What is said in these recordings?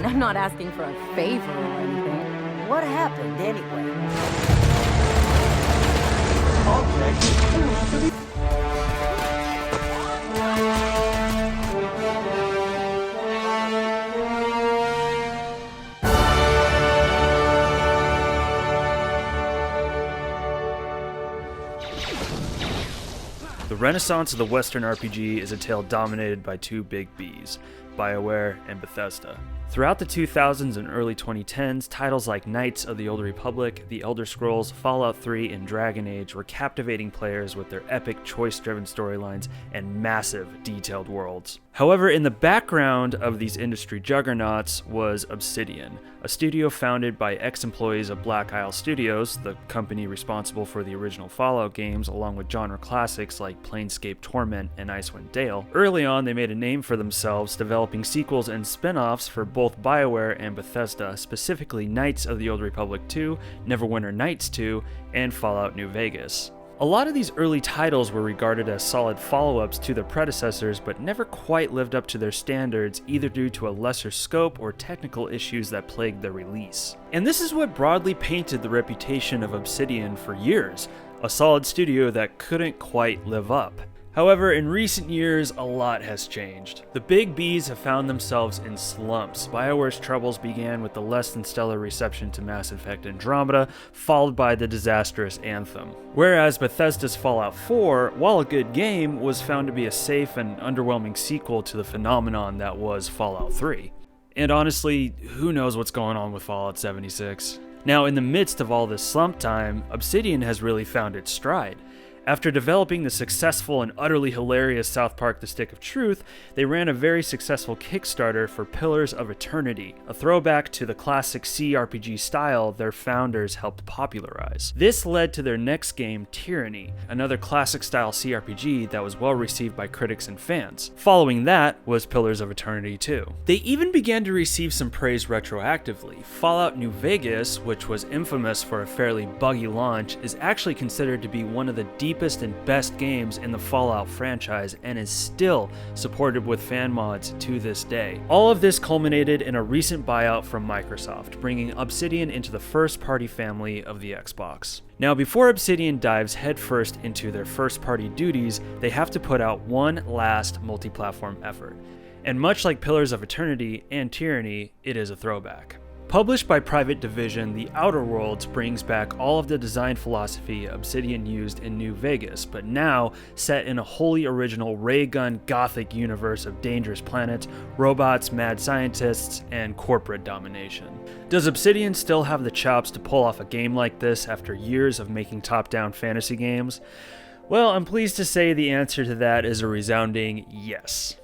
I'm not asking for a favor or anything. What happened anyway? The renaissance of the Western RPG is a tale dominated by two big Bs, Bioware and Bethesda. Throughout the 2000s and early 2010s, titles like Knights of the Old Republic, The Elder Scrolls, Fallout 3, and Dragon Age were captivating players with their epic choice-driven storylines and massive, detailed worlds. However, in the background of these industry juggernauts was Obsidian, a studio founded by ex-employees of Black Isle Studios, the company responsible for the original Fallout games, along with genre classics like Planescape Torment and Icewind Dale. Early on, they made a name for themselves, developing sequels and spin-offs for both BioWare and Bethesda, specifically Knights of the Old Republic 2, Neverwinter Nights 2, and Fallout New Vegas. A lot of these early titles were regarded as solid follow-ups to their predecessors, but never quite lived up to their standards, either due to a lesser scope or technical issues that plagued their release. And this is what broadly painted the reputation of Obsidian for years, a solid studio that couldn't quite live up. However, in recent years, a lot has changed. The big Bs have found themselves in slumps. BioWare's troubles began with the less than stellar reception to Mass Effect Andromeda, followed by the disastrous Anthem. Whereas Bethesda's Fallout 4, while a good game, was found to be a safe and underwhelming sequel to the phenomenon that was Fallout 3. And honestly, who knows what's going on with Fallout 76? Now, in the midst of all this slump time, Obsidian has really found its stride. After developing the successful and utterly hilarious South Park The Stick of Truth, they ran a very successful Kickstarter for Pillars of Eternity, a throwback to the classic CRPG style their founders helped popularize. This led to their next game, Tyranny, another classic-style CRPG that was well received by critics and fans. Following that was Pillars of Eternity 2. They even began to receive some praise retroactively. Fallout New Vegas, which was infamous for a fairly buggy launch, is actually considered to be one of the deepest and best games in the Fallout franchise and is still supported with fan mods to this day. All of this culminated in a recent buyout from Microsoft, bringing Obsidian into the first-party family of the Xbox. Now, before Obsidian dives headfirst into their first-party duties, they have to put out one last multi-platform effort. And much like Pillars of Eternity and Tyranny, it is a throwback. Published by Private Division, The Outer Worlds brings back all of the design philosophy Obsidian used in New Vegas, but now set in a wholly original ray gun gothic universe of dangerous planets, robots, mad scientists, and corporate domination. Does Obsidian still have the chops to pull off a game like this after years of making top-down fantasy games? Well, I'm pleased to say the answer to that is a resounding yes.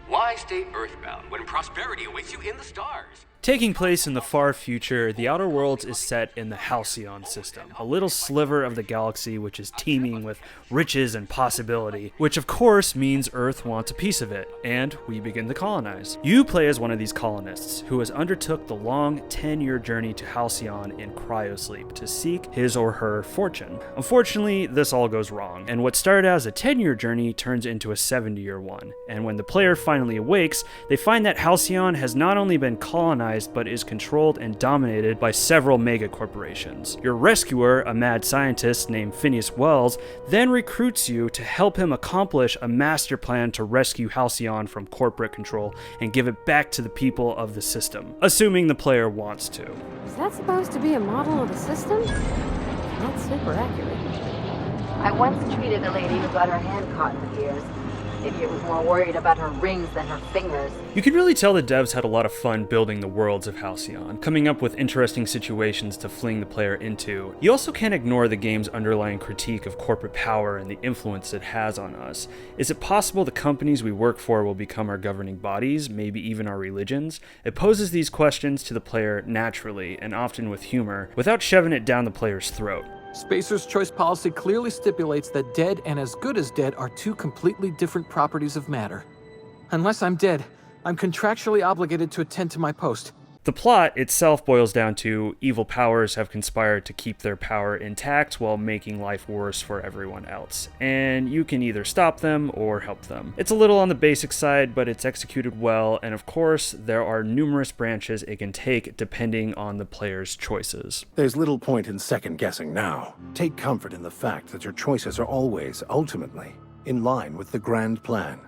Why stay earthbound when prosperity awaits you in the stars? Taking place in the far future, The Outer Worlds is set in the Halcyon system, a little sliver of the galaxy which is teeming with riches and possibility, which of course means Earth wants a piece of it, and we begin to colonize. You play as one of these colonists, who has undertook the long 10-year journey to Halcyon in cryosleep to seek his or her fortune. Unfortunately, this all goes wrong, and what started as a 10-year journey turns into a 70-year one, and when the player finally awakes, they find that Halcyon has not only been colonized but is controlled and dominated by several mega corporations. Your rescuer, a mad scientist named Phineas Wells, then recruits you to help him accomplish a master plan to rescue Halcyon from corporate control and give it back to the people of the system, assuming the player wants to. Is that supposed to be a model of the system? Not super accurate. I once treated a lady who got her hand caught in the gears. Idiot was more worried about her rings than her fingers. You can really tell the devs had a lot of fun building the worlds of Halcyon, coming up with interesting situations to fling the player into. You also can't ignore the game's underlying critique of corporate power and the influence it has on us. Is it possible the companies we work for will become our governing bodies, maybe even our religions? It poses these questions to the player naturally, and often with humor, without shoving it down the player's throat. Spacer's choice policy clearly stipulates that dead and as good as dead are two completely different properties of matter. Unless I'm dead, I'm contractually obligated to attend to my post. The plot itself boils down to evil powers have conspired to keep their power intact while making life worse for everyone else, and you can either stop them or help them. It's a little on the basic side, but it's executed well, and of course, there are numerous branches it can take depending on the player's choices. There's little point in second guessing now. Take comfort in the fact that your choices are always, ultimately, in line with the grand plan.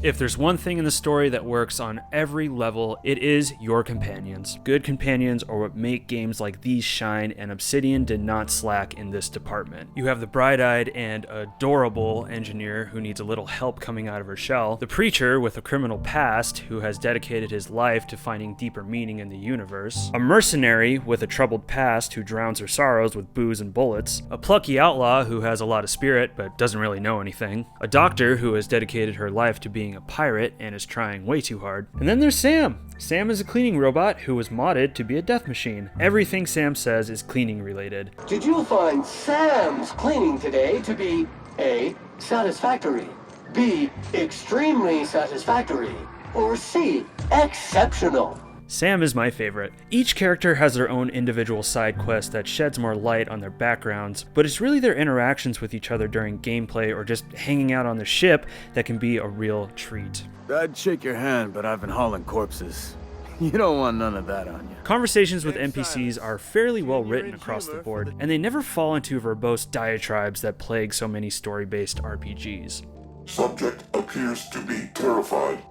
If there's one thing in the story that works on every level, it is your companions. Good companions are what make games like these shine, and Obsidian did not slack in this department. You have the bright-eyed and adorable engineer who needs a little help coming out of her shell, the preacher with a criminal past who has dedicated his life to finding deeper meaning in the universe, a mercenary with a troubled past who drowns her sorrows with booze and bullets, a plucky outlaw who has a lot of spirit but doesn't really know anything, a doctor who has dedicated her life to being a pirate and is trying way too hard. And then there's Sam. Sam is a cleaning robot who was modded to be a death machine. Everything Sam says is cleaning related. Did you find Sam's cleaning today to be A, satisfactory, B, extremely satisfactory, or C, exceptional? Sam is my favorite. Each character has their own individual side quest that sheds more light on their backgrounds, but it's really their interactions with each other during gameplay or just hanging out on the ship that can be a real treat. I'd shake your hand, but I've been hauling corpses. You don't want none of that on you. Conversations with NPCs are fairly well written across the board, and they never fall into verbose diatribes that plague so many story-based RPGs. Subject appears to be terrified.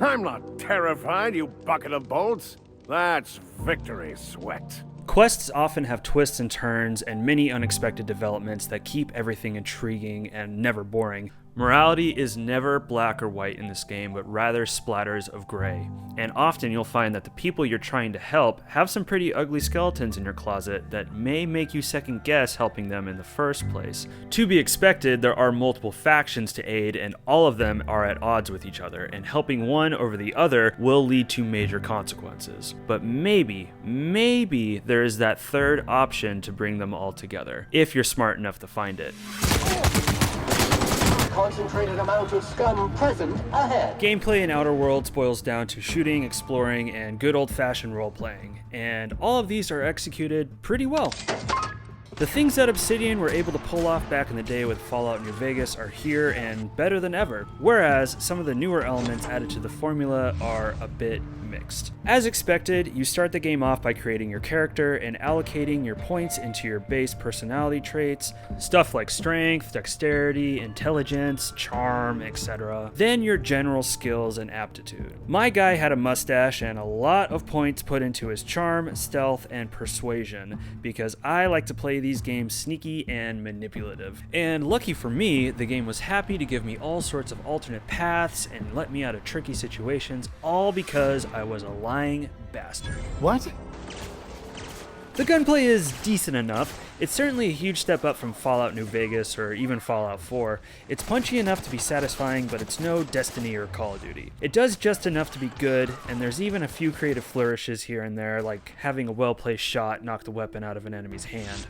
I'm not terrified, you bucket of bolts. That's victory sweat. Quests often have twists and turns and many unexpected developments that keep everything intriguing and never boring. Morality is never black or white in this game, but rather splatters of gray. And often you'll find that the people you're trying to help have some pretty ugly skeletons in your closet that may make you second guess helping them in the first place. To be expected, there are multiple factions to aid, and all of them are at odds with each other, and helping one over the other will lead to major consequences. But maybe there is that third option to bring them all together, if you're smart enough to find it. Concentrated amount of scum present ahead. Gameplay in Outer Worlds boils down to shooting, exploring, and good old-fashioned role-playing, and all of these are executed pretty well. The things that Obsidian were able to pull off back in the day with Fallout New Vegas are here and better than ever, whereas some of the newer elements added to the formula are a bit mixed. As expected, you start the game off by creating your character and allocating your points into your base personality traits, stuff like strength, dexterity, intelligence, charm, etc. Then your general skills and aptitude. My guy had a mustache and a lot of points put into his charm, stealth, and persuasion, because I like to play these games sneaky and manipulative. And lucky for me, the game was happy to give me all sorts of alternate paths and let me out of tricky situations, all because I was a lying bastard. What? The gunplay is decent enough. It's certainly a huge step up from Fallout New Vegas or even Fallout 4. It's punchy enough to be satisfying, but it's no Destiny or Call of Duty. It does just enough to be good, and there's even a few creative flourishes here and there, like having a well-placed shot knock the weapon out of an enemy's hand.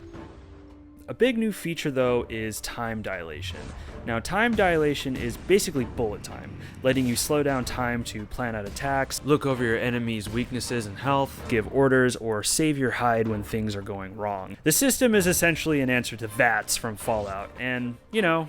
A big new feature, though, is time dilation. Now, time dilation is basically bullet time, letting you slow down time to plan out attacks, look over your enemy's weaknesses and health, give orders, or save your hide when things are going wrong. The system is essentially an answer to VATS from Fallout, and, you know,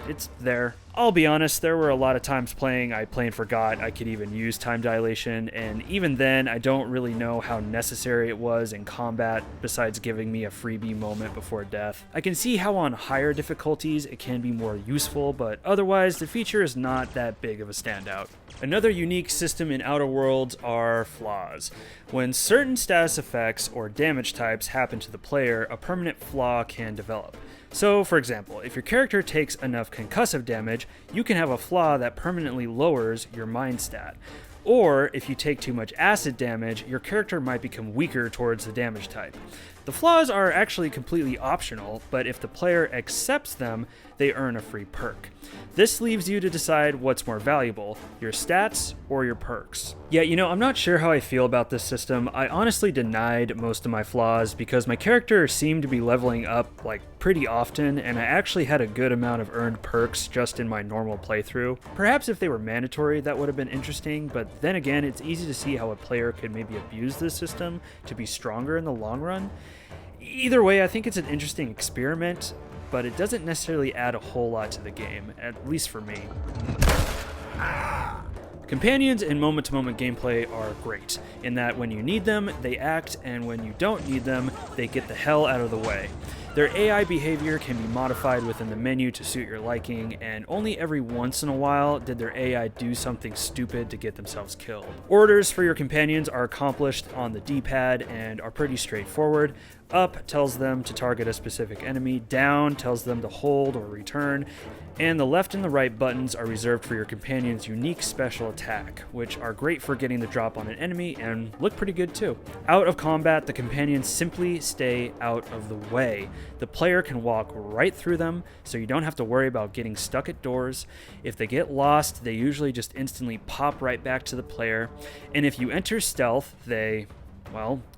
it's there. I'll be honest, there were a lot of times I plain forgot I could even use time dilation, and even then, I don't really know how necessary it was in combat, besides giving me a freebie moment before death. I can see how on higher difficulties it can be more useful, but otherwise, the feature is not that big of a standout. Another unique system in Outer Worlds are flaws. When certain status effects or damage types happen to the player, a permanent flaw can develop. So, for example, if your character takes enough concussive damage, you can have a flaw that permanently lowers your mind stat. Or, if you take too much acid damage, your character might become weaker towards the damage type. The flaws are actually completely optional, but if the player accepts them, they earn a free perk. This leaves you to decide what's more valuable, your stats or your perks. Yeah, I'm not sure how I feel about this system. I honestly denied most of my flaws because my character seemed to be leveling up pretty often, and I actually had a good amount of earned perks just in my normal playthrough. Perhaps if they were mandatory, that would have been interesting, but then again, it's easy to see how a player could maybe abuse this system to be stronger in the long run. Either way, I think it's an interesting experiment, but it doesn't necessarily add a whole lot to the game, at least for me. Companions in moment-to-moment gameplay are great, in that when you need them, they act, and when you don't need them, they get the hell out of the way. Their AI behavior can be modified within the menu to suit your liking, and only every once in a while did their AI do something stupid to get themselves killed. Orders for your companions are accomplished on the D-pad and are pretty straightforward. Up tells them to target a specific enemy, down tells them to hold or return, and the left and the right buttons are reserved for your companion's unique special attack, which are great for getting the drop on an enemy and look pretty good too. Out of combat, the companions simply stay out of the way. The player can walk right through them, so you don't have to worry about getting stuck at doors. If they get lost, they usually just instantly pop right back to the player, and if you enter stealth, they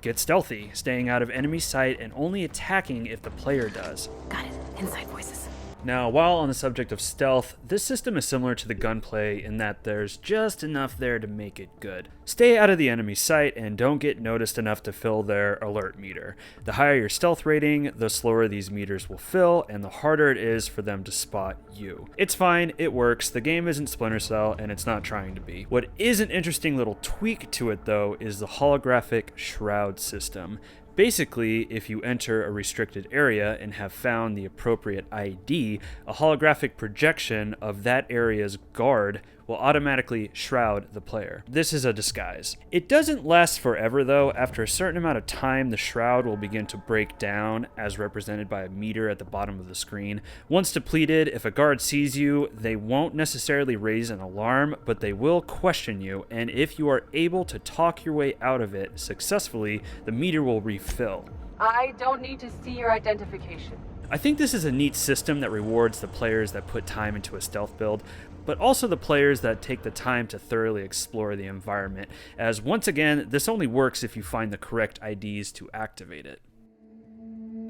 get stealthy, staying out of enemy sight and only attacking if the player does. Got it. Inside voices. Now, while on the subject of stealth, this system is similar to the gunplay in that there's just enough there to make it good. Stay out of the enemy's sight and don't get noticed enough to fill their alert meter. The higher your stealth rating, the slower these meters will fill, and the harder it is for them to spot you. It's fine, it works, the game isn't Splinter Cell, and it's not trying to be. What is an interesting little tweak to it, though, is the holographic shroud system. Basically, if you enter a restricted area and have found the appropriate ID, a holographic projection of that area's guard will automatically shroud the player. This is a disguise. It doesn't last forever though. After a certain amount of time, the shroud will begin to break down, as represented by a meter at the bottom of the screen. Once depleted, if a guard sees you, they won't necessarily raise an alarm, but they will question you, and if you are able to talk your way out of it successfully, the meter will refill. I don't need to see your identification. I think this is a neat system that rewards the players that put time into a stealth build, but also the players that take the time to thoroughly explore the environment, as once again, this only works if you find the correct IDs to activate it.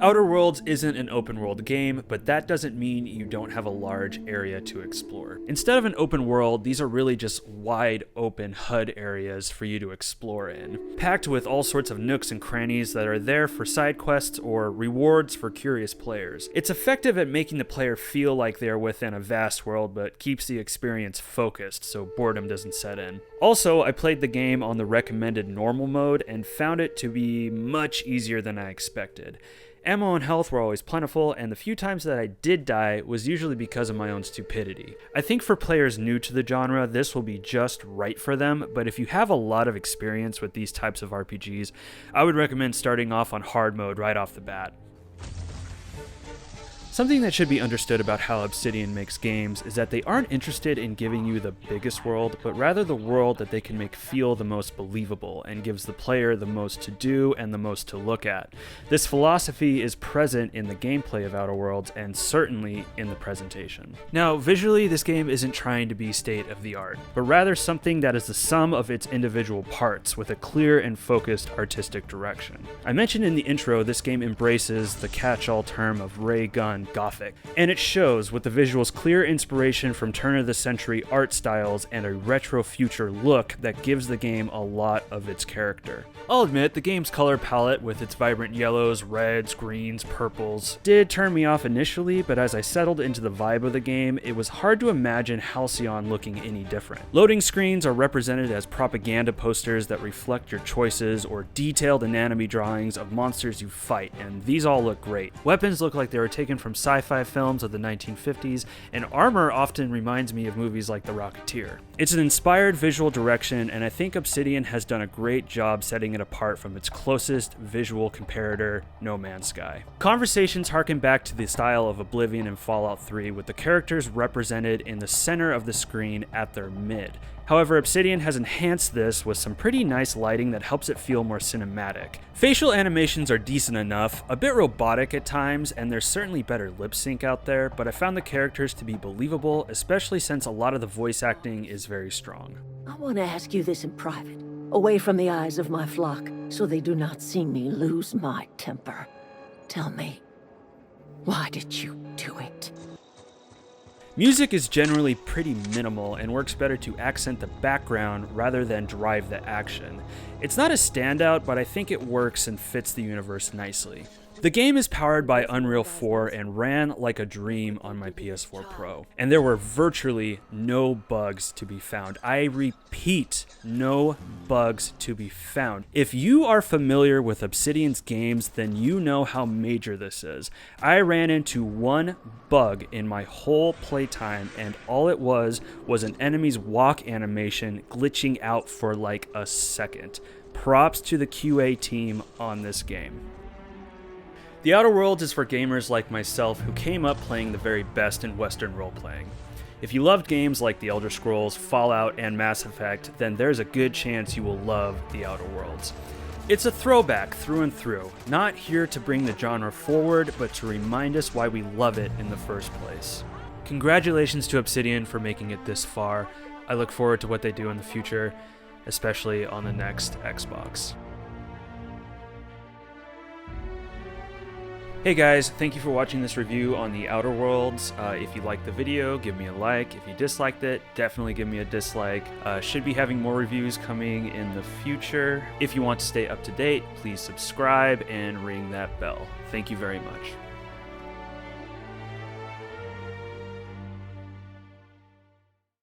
Outer Worlds isn't an open world game, but that doesn't mean you don't have a large area to explore. Instead of an open world, these are really just wide open HUD areas for you to explore in, packed with all sorts of nooks and crannies that are there for side quests or rewards for curious players. It's effective at making the player feel like they are within a vast world, but keeps the experience focused so boredom doesn't set in. Also, I played the game on the recommended normal mode and found it to be much easier than I expected. Ammo and health were always plentiful, and the few times that I did die was usually because of my own stupidity. I think for players new to the genre, this will be just right for them, but if you have a lot of experience with these types of RPGs, I would recommend starting off on hard mode right off the bat. Something that should be understood about how Obsidian makes games is that they aren't interested in giving you the biggest world, but rather the world that they can make feel the most believable and gives the player the most to do and the most to look at. This philosophy is present in the gameplay of Outer Worlds and certainly in the presentation. Now, visually, this game isn't trying to be state-of-the-art, but rather something that is the sum of its individual parts with a clear and focused artistic direction. I mentioned in the intro, this game embraces the catch-all term of ray gun Gothic, and it shows with the visual's clear inspiration from turn-of-the-century art styles and a retro-future look that gives the game a lot of its character. I'll admit, the game's color palette with its vibrant yellows, reds, greens, purples did turn me off initially, but as I settled into the vibe of the game, it was hard to imagine Halcyon looking any different. Loading screens are represented as propaganda posters that reflect your choices or detailed anatomy drawings of monsters you fight, and these all look great. Weapons look like they were taken from sci-fi films of the 1950s, and armor often reminds me of movies like The Rocketeer. It's an inspired visual direction, and I think Obsidian has done a great job setting it apart from its closest visual comparator, No Man's Sky. Conversations harken back to the style of Oblivion and Fallout 3, with the characters represented in the center of the screen at their mid. However, Obsidian has enhanced this with some pretty nice lighting that helps it feel more cinematic. Facial animations are decent enough, a bit robotic at times, and there's certainly better lip sync out there, but I found the characters to be believable, especially since a lot of the voice acting is very strong. I want to ask you this in private, away from the eyes of my flock, so they do not see me lose my temper. Tell me, why did you do it? Music is generally pretty minimal and works better to accent the background rather than drive the action. It's not a standout, but I think it works and fits the universe nicely. The game is powered by Unreal 4 and ran like a dream on my PS4 Pro, and there were virtually no bugs to be found. I repeat, no bugs to be found. If you are familiar with Obsidian's games, then you know how major this is. I ran into one bug in my whole playtime, and all it was an enemy's walk animation glitching out for like a second. Props to the QA team on this game. The Outer Worlds is for gamers like myself who came up playing the very best in Western role-playing. If you loved games like The Elder Scrolls, Fallout, and Mass Effect, then there's a good chance you will love The Outer Worlds. It's a throwback through and through, not here to bring the genre forward, but to remind us why we love it in the first place. Congratulations to Obsidian for making it this far. I look forward to what they do in the future, especially on the next Xbox. Hey guys, thank you for watching this review on The Outer Worlds. If you liked the video, give me a like. If you disliked it, definitely give me a dislike. Should be having more reviews coming in the future. If you want to stay up to date, please subscribe and ring that bell. Thank you very much.